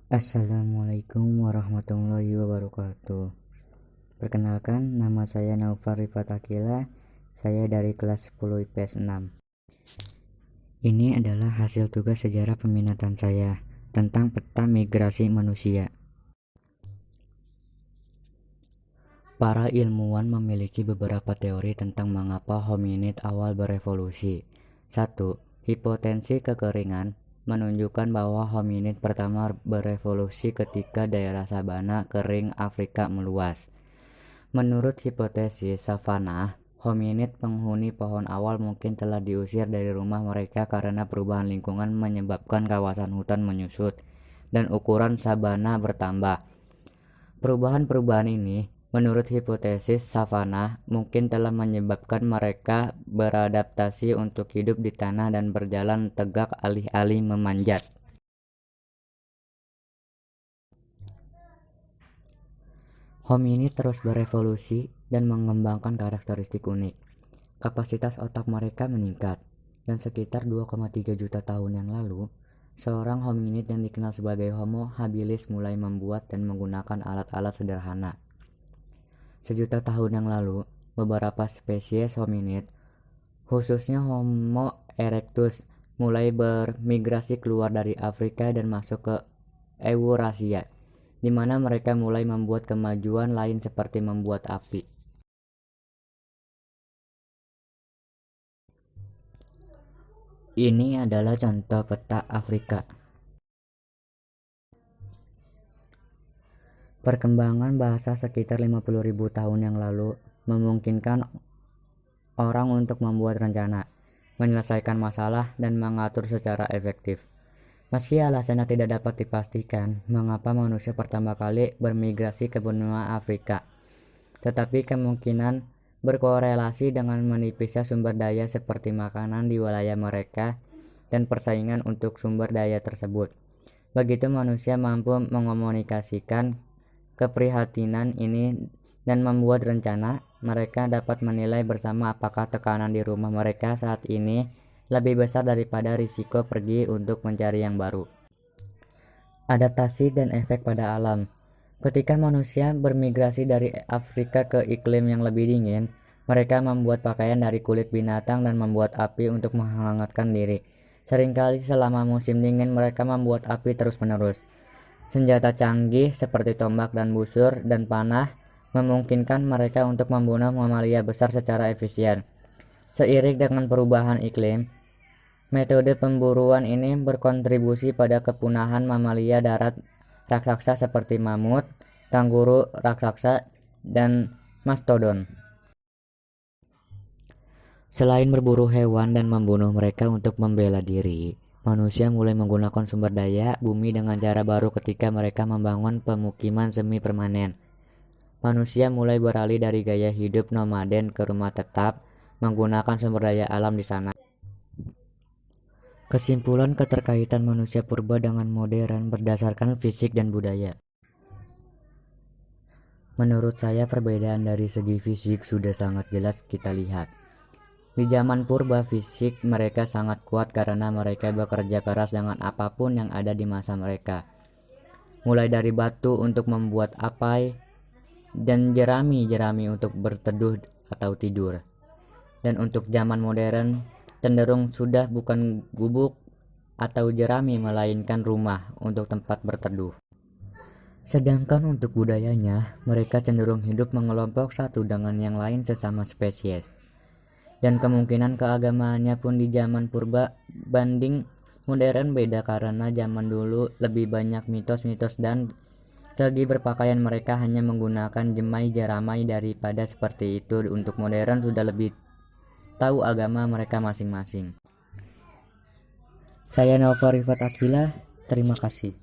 Assalamualaikum warahmatullahi wabarakatuh. Perkenalkan, nama saya Naufal Rifat Akila. Saya dari kelas 10 IPS 6. Ini adalah hasil tugas sejarah peminatan saya tentang peta migrasi manusia. Para ilmuwan memiliki beberapa teori tentang mengapa hominid awal berevolusi. 1. Hipotensi kekeringan menunjukkan bahwa hominid pertama berevolusi ketika daerah sabana kering Afrika meluas. Menurut hipotesis savana, hominid penghuni pohon awal mungkin telah diusir dari rumah mereka karena perubahan lingkungan menyebabkan kawasan hutan menyusut dan ukuran sabana bertambah. Perubahan-perubahan ini, menurut hipotesis savana, mungkin telah menyebabkan mereka beradaptasi untuk hidup di tanah dan berjalan tegak alih-alih memanjat. Hominid terus berevolusi dan mengembangkan karakteristik unik. Kapasitas otak mereka meningkat, dan sekitar 2,3 juta tahun yang lalu, seorang hominid yang dikenal sebagai Homo habilis mulai membuat dan menggunakan alat-alat sederhana. Sejuta tahun yang lalu, beberapa spesies hominid, khususnya Homo erectus, mulai bermigrasi keluar dari Afrika dan masuk ke Eurasia, di mana mereka mulai membuat kemajuan lain seperti membuat api. Ini adalah contoh peta Afrika. Perkembangan bahasa sekitar 50.000 tahun yang lalu memungkinkan orang untuk membuat rencana, menyelesaikan masalah, dan mengatur secara efektif. Meski alasannya tidak dapat dipastikan mengapa manusia pertama kali bermigrasi ke benua Afrika, tetapi kemungkinan berkorelasi dengan menipisnya sumber daya seperti makanan di wilayah mereka dan persaingan untuk sumber daya tersebut. Begitu manusia mampu mengomunikasikan keprihatinan ini dan membuat rencana, mereka dapat menilai bersama apakah tekanan di rumah mereka saat ini lebih besar daripada risiko pergi untuk mencari yang baru. Adaptasi dan efek pada alam. Ketika manusia bermigrasi dari Afrika ke iklim yang lebih dingin, mereka membuat pakaian dari kulit binatang dan membuat api untuk menghangatkan diri. Seringkali selama musim dingin mereka membuat api terus-menerus. Senjata canggih seperti tombak dan busur dan panah memungkinkan mereka untuk membunuh mamalia besar secara efisien. Seiring dengan perubahan iklim, metode pemburuan ini berkontribusi pada kepunahan mamalia darat raksasa seperti mamut, kanguru raksasa, dan mastodon. Selain berburu hewan dan membunuh mereka untuk membela diri, manusia mulai menggunakan sumber daya bumi dengan cara baru ketika mereka membangun pemukiman semi permanen. Manusia mulai beralih dari gaya hidup nomaden ke rumah tetap, menggunakan sumber daya alam di sana. Kesimpulan keterkaitan manusia purba dengan modern berdasarkan fisik dan budaya. Menurut saya perbedaan dari segi fisik sudah sangat jelas kita lihat. Di zaman purba fisik mereka sangat kuat karena mereka bekerja keras dengan apapun yang ada di masa mereka. Mulai dari batu untuk membuat apai dan jerami-jerami untuk berteduh atau tidur. Dan untuk zaman modern cenderung sudah bukan gubuk atau jerami melainkan rumah untuk tempat berteduh. Sedangkan untuk budayanya, mereka cenderung hidup mengelompok satu dengan yang lain sesama spesies. Dan kemungkinan keagamaannya pun di zaman purba banding modern beda karena zaman dulu lebih banyak mitos-mitos dan segi berpakaian mereka hanya menggunakan jemai jeramai daripada seperti itu. Untuk modern sudah lebih tahu agama mereka masing-masing. Saya Naufal Rifat Akila, terima kasih.